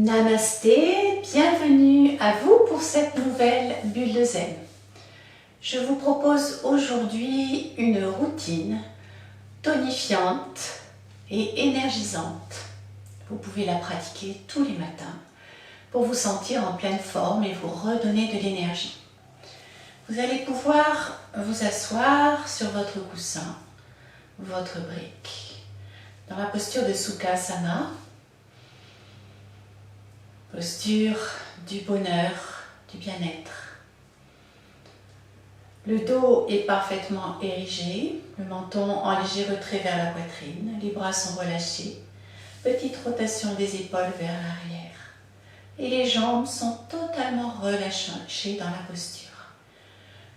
Namasté, bienvenue à vous pour cette nouvelle bulle de zen. Je vous propose aujourd'hui une routine tonifiante et énergisante. Vous pouvez la pratiquer tous les matins pour vous sentir en pleine forme et vous redonner de l'énergie. Vous allez pouvoir vous asseoir sur votre coussin, votre brique, dans la posture de Sukhasana, posture du bonheur, du bien-être. Le dos est parfaitement érigé, le menton en léger retrait vers la poitrine, les bras sont relâchés, petite rotation des épaules vers l'arrière et les jambes sont totalement relâchées dans la posture.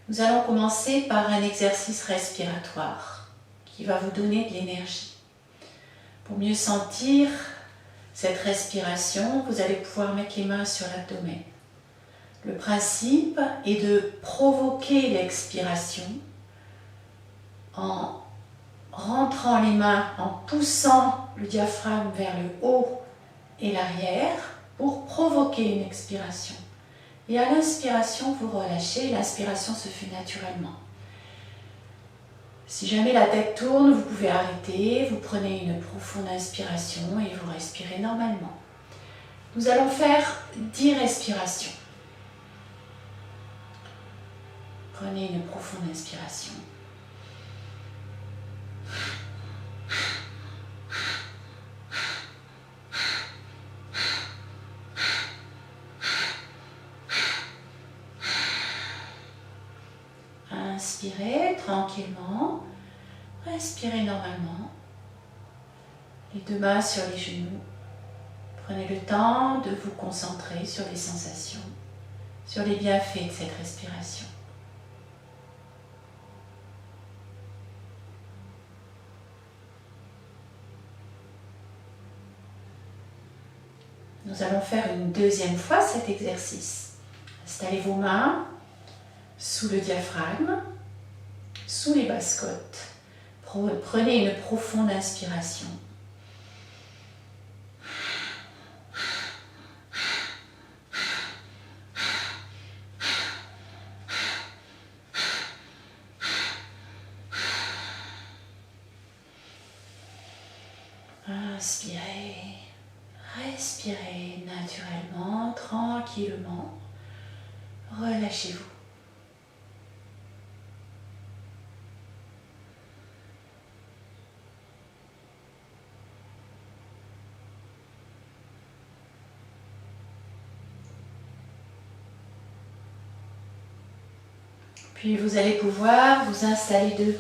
Nous allons commencer par un exercice respiratoire qui va vous donner de l'énergie. Pour mieux sentir cette respiration, vous allez pouvoir mettre les mains sur l'abdomen. Le principe est de provoquer l'expiration en rentrant les mains, en poussant le diaphragme vers le haut et l'arrière pour provoquer une expiration. Et à l'inspiration, vous relâchez, l'inspiration se fait naturellement. Si jamais la tête tourne, vous pouvez arrêter, vous prenez une profonde inspiration et vous respirez normalement. Nous allons faire 10 respirations. Prenez une profonde inspiration. Inspirez tranquillement, respirez normalement, les deux mains sur les genoux. Prenez le temps de vous concentrer sur les sensations, sur les bienfaits de cette respiration. Nous allons faire une deuxième fois cet exercice. Installez vos mains sous le diaphragme, sous les basses-côtes. Prenez une profonde inspiration. Inspirez, respirez naturellement, tranquillement. Relâchez-vous. Puis vous allez pouvoir vous installer debout.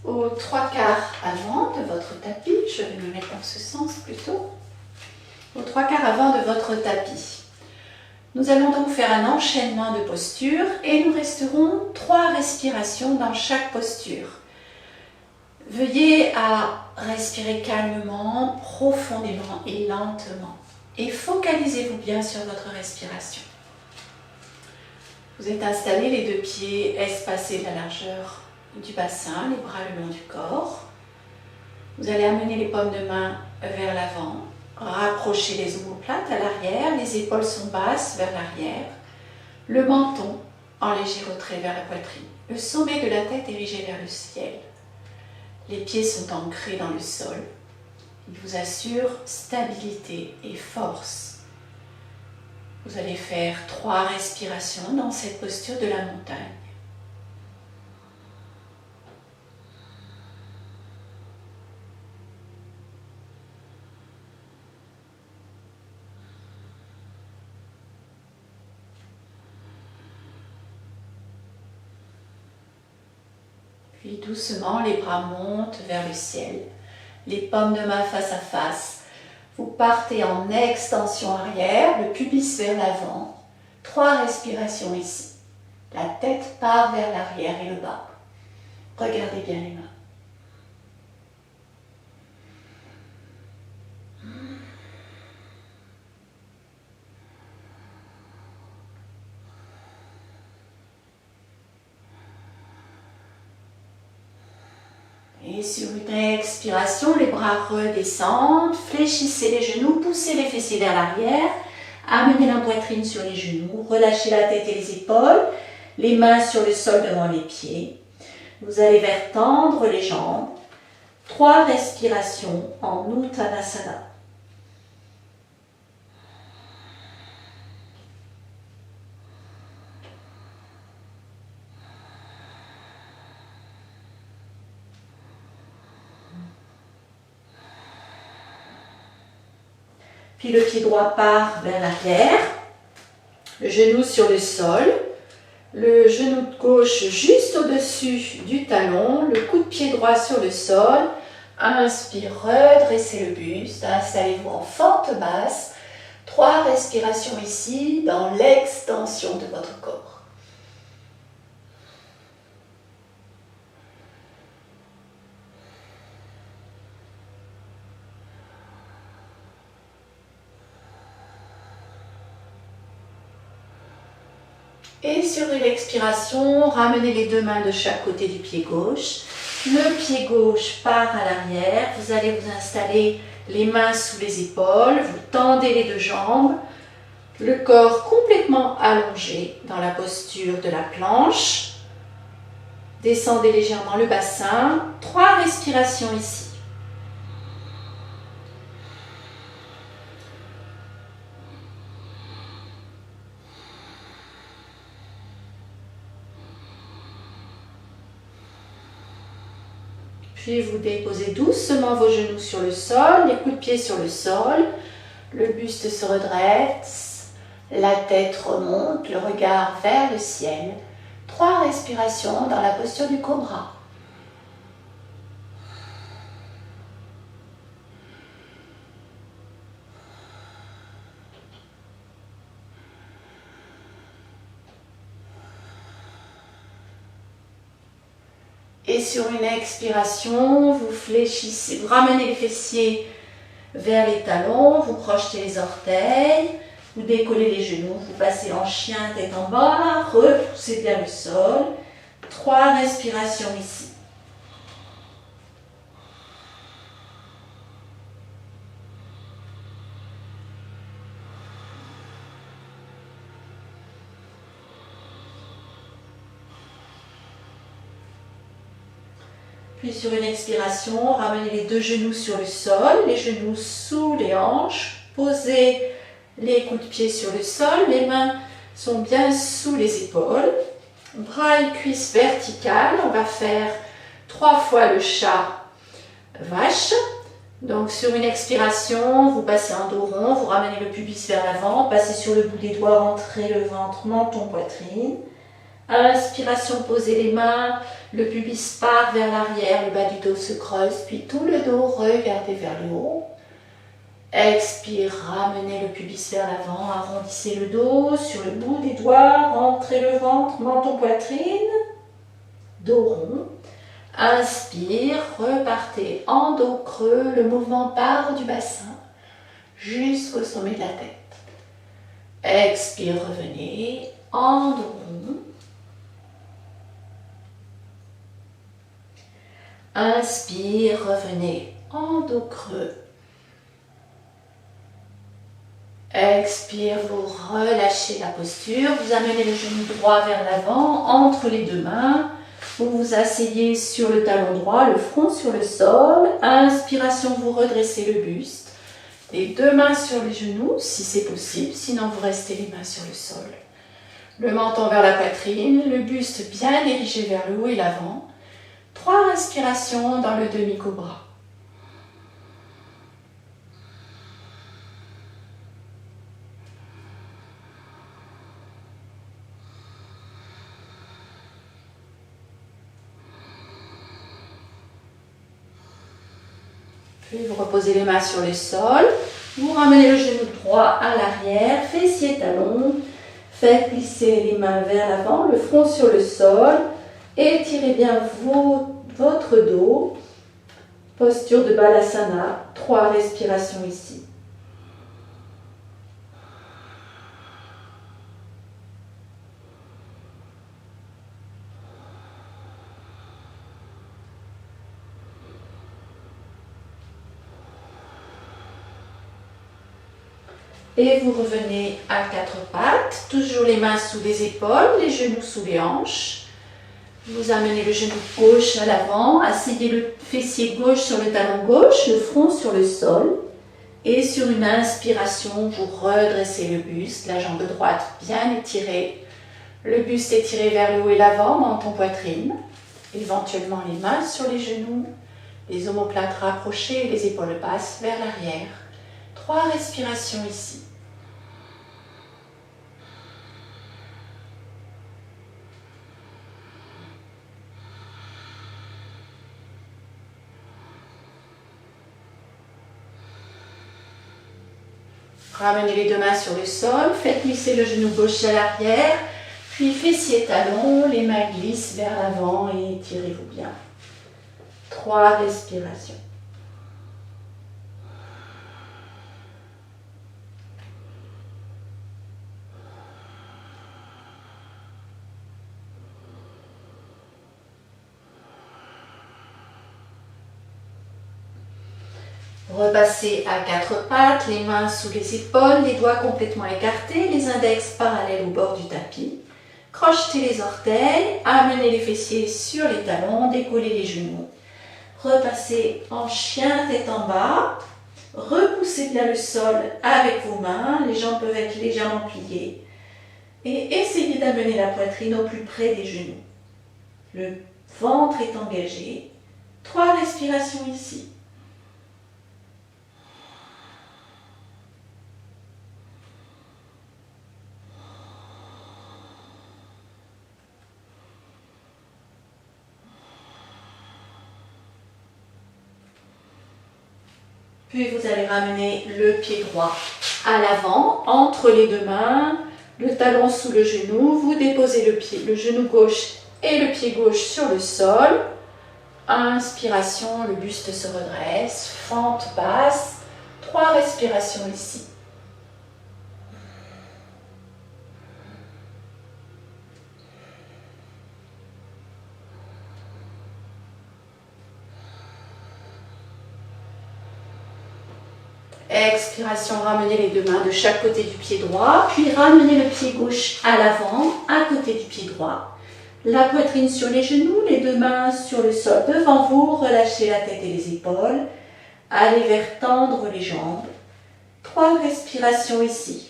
Aux 3/4 avant de votre tapis, je vais me mettre dans ce sens plutôt, aux 3/4 avant de votre tapis. Nous allons donc faire un enchaînement de postures et nous resterons 3 respirations dans chaque posture. Veuillez à respirer calmement, profondément et lentement. Et focalisez-vous bien sur votre respiration. Vous êtes installé, les deux pieds espacés de la largeur du bassin, les bras le long du corps. Vous allez amener les paumes de main vers l'avant, rapprocher les omoplates à l'arrière, les épaules sont basses vers l'arrière, le menton en léger retrait vers la poitrine, le sommet de la tête érigé vers le ciel. Les pieds sont ancrés dans le sol. Ils vous assurent stabilité et force. Vous allez faire 3 respirations dans cette posture de la montagne. Puis doucement, les bras montent vers le ciel. Les paumes de main face à face. Vous partez en extension arrière, le pubis vers l'avant. 3 respirations ici. La tête part vers l'arrière et le bas. Regardez bien les mains. Et sur une expiration, les bras redescendent, fléchissez les genoux, poussez les fessiers vers l'arrière, amenez la poitrine sur les genoux, relâchez la tête et les épaules, les mains sur le sol devant les pieds. Vous allez vers tendre les jambes. 3 respirations en Uttanasana. Puis le pied droit part vers l'arrière, le genou sur le sol, le genou gauche juste au-dessus du talon, le coup de pied droit sur le sol. Inspire, redressez le buste, installez-vous en fente basse. 3 respirations ici dans l'extension de votre corps. Et sur une expiration, ramenez les 2 mains de chaque côté du pied gauche. Le pied gauche part à l'arrière. Vous allez vous installer les mains sous les épaules. Vous tendez les 2 jambes. Le corps complètement allongé dans la posture de la planche. Descendez légèrement le bassin. 3 respirations ici. Puis vous déposez doucement vos genoux sur le sol, les coudes de pied sur le sol. Le buste se redresse, la tête remonte, le regard vers le ciel. 3 respirations dans la posture du cobra. Et sur une expiration, vous fléchissez, vous ramenez les fessiers vers les talons, vous projetez les orteils, vous décollez les genoux, vous passez en chien tête en bas, repoussez bien le sol. 3 respirations ici. Puis sur une expiration, ramenez les 2 genoux sur le sol, les genoux sous les hanches, posez les coudes de pied sur le sol, les mains sont bien sous les épaules, bras et cuisses verticales. On va faire 3 fois le chat vache. Donc sur une expiration, vous passez en dos rond, vous ramenez le pubis vers l'avant, passez sur le bout des doigts, rentrez le ventre, menton, poitrine. Inspiration, posez les mains, le pubis part vers l'arrière, le bas du dos se creuse, puis tout le dos, regardez vers le haut. Expire, ramenez le pubis vers l'avant, arrondissez le dos, sur le bout des doigts, rentrez le ventre, menton, poitrine, dos rond. Inspire, repartez en dos creux, le mouvement part du bassin jusqu'au sommet de la tête. Expire, revenez en dos rond. Inspire, revenez en dos creux. Expire, vous relâchez la posture, vous amenez le genou droit vers l'avant, entre les 2 mains. Vous vous asseyez sur le talon droit, le front sur le sol. Inspiration, vous redressez le buste. Les 2 mains sur les genoux, si c'est possible, sinon vous restez les mains sur le sol. Le menton vers la poitrine, le buste bien dirigé vers le haut et l'avant. 3 respirations dans le demi-cobra. Puis vous reposez les mains sur le sol. Vous ramenez le genou droit à l'arrière, fessier talon. Faites glisser les mains vers l'avant, le front sur le sol. Étirez bien votre dos. Posture de Balasana. 3 respirations ici. Et vous revenez à quatre pattes, toujours les mains sous les épaules, les genoux sous les hanches. Vous amenez le genou gauche à l'avant, asseyez le fessier gauche sur le talon gauche, le front sur le sol. Et sur une inspiration, vous redressez le buste, la jambe droite bien étirée. Le buste étiré vers le haut et l'avant, menton poitrine. Éventuellement les mains sur les genoux, les omoplates rapprochées, les épaules basses vers l'arrière. 3 respirations ici. Ramenez les deux mains sur le sol, faites glisser le genou gauche à l'arrière, puis fessier talon, les mains glissent vers l'avant et étirez-vous bien. 3 respirations. Repassez à quatre pattes, les mains sous les épaules, les doigts complètement écartés, les index parallèles au bord du tapis. Crochetez les orteils, amenez les fessiers sur les talons, décollez les genoux. Repassez en chien tête en bas. Repoussez bien le sol avec vos mains, les jambes peuvent être légèrement pliées. Et essayez d'amener la poitrine au plus près des genoux. Le ventre est engagé. 3 respirations ici. Puis vous allez ramener le pied droit à l'avant, entre les deux mains, le talon sous le genou. Vous déposez le genou gauche et le pied gauche sur le sol. Inspiration, le buste se redresse, fente basse. 3 respirations ici. Expiration, ramenez les deux mains de chaque côté du pied droit, puis ramenez le pied gauche à l'avant, à côté du pied droit. La poitrine sur les genoux, les deux mains sur le sol devant vous, relâchez la tête et les épaules. Allez vers tendre les jambes. 3 respirations ici.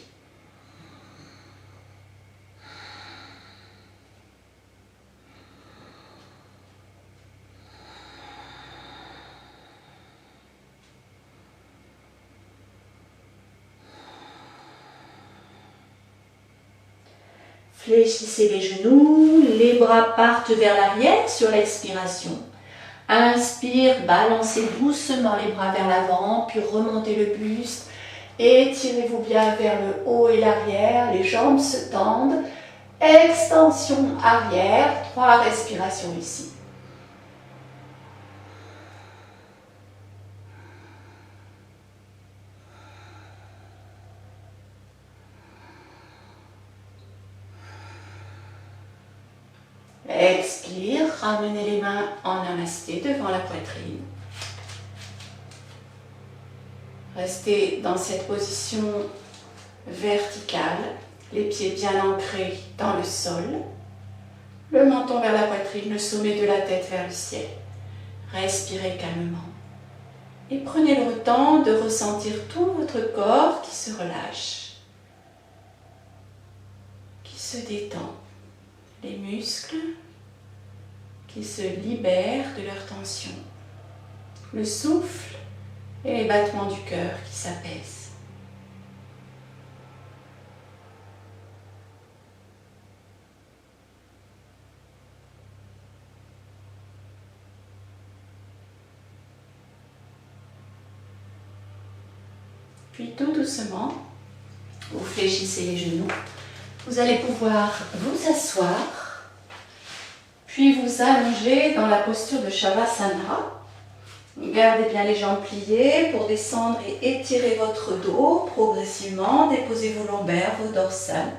Fléchissez les genoux, les bras partent vers l'arrière sur l'expiration. Inspire, balancez doucement les bras vers l'avant, puis remontez le buste. Étirez-vous bien vers le haut et l'arrière, les jambes se tendent. Extension arrière, 3 respirations ici. Expire, ramenez les mains en namasté devant la poitrine. Restez dans cette position verticale, les pieds bien ancrés dans le sol, le menton vers la poitrine, le sommet de la tête vers le ciel. Respirez calmement et prenez le temps de ressentir tout votre corps qui se relâche, qui se détend. Les muscles qui se libèrent de leur tension, le souffle et les battements du cœur qui s'apaisent. Puis tout doucement, vous fléchissez les genoux. Vous allez pouvoir vous asseoir, puis vous allonger dans la posture de Shavasana. Gardez bien les jambes pliées pour descendre et étirer votre dos progressivement. Déposez vos lombaires, vos dorsales,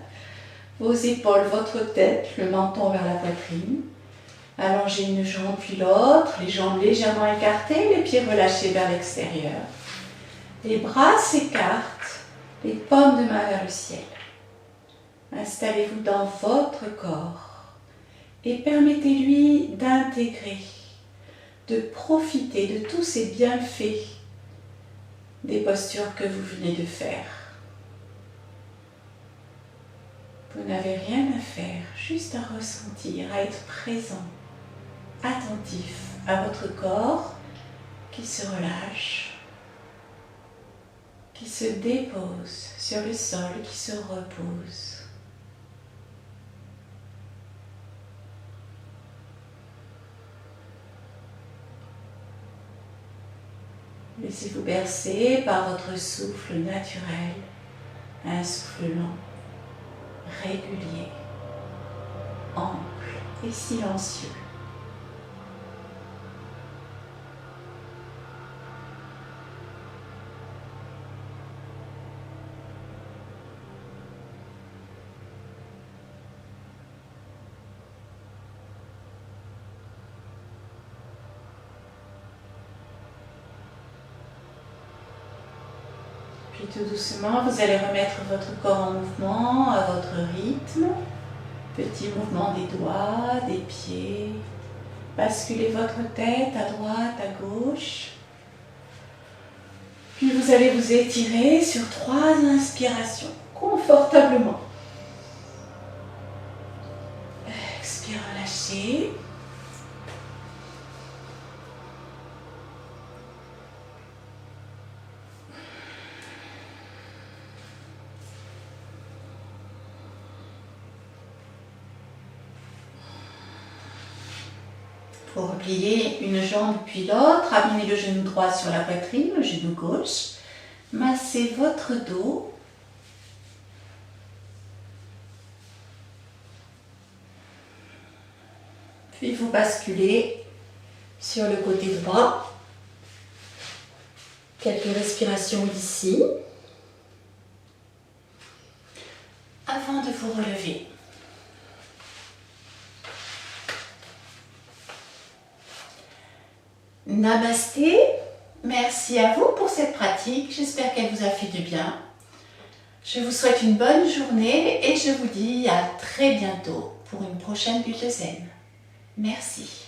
vos épaules, votre tête, le menton vers la poitrine. Allongez une jambe puis l'autre, les jambes légèrement écartées, les pieds relâchés vers l'extérieur. Les bras s'écartent les paumes de main vers le ciel. Installez-vous dans votre corps et permettez-lui d'intégrer, de profiter de tous ces bienfaits des postures que vous venez de faire. Vous n'avez rien à faire, juste à ressentir, à être présent, attentif à votre corps qui se relâche, qui se dépose sur le sol, qui se repose. Laissez-vous bercer par votre souffle naturel, un souffle lent, régulier, ample et silencieux. Puis tout doucement, vous allez remettre votre corps en mouvement à votre rythme. Petit mouvement des doigts, des pieds. Basculez votre tête à droite, à gauche. Puis vous allez vous étirer sur 3 inspirations, confortablement. Expire, relâchez. Pour replier une jambe puis l'autre, amenez le genou droit sur la poitrine, le genou gauche. Massez votre dos. Puis vous basculez sur le côté droit. Quelques respirations ici. Avant de vous relever. Namasté, merci à vous pour cette pratique, j'espère qu'elle vous a fait du bien. Je vous souhaite une bonne journée et je vous dis à très bientôt pour une prochaine bulle de zen. Merci.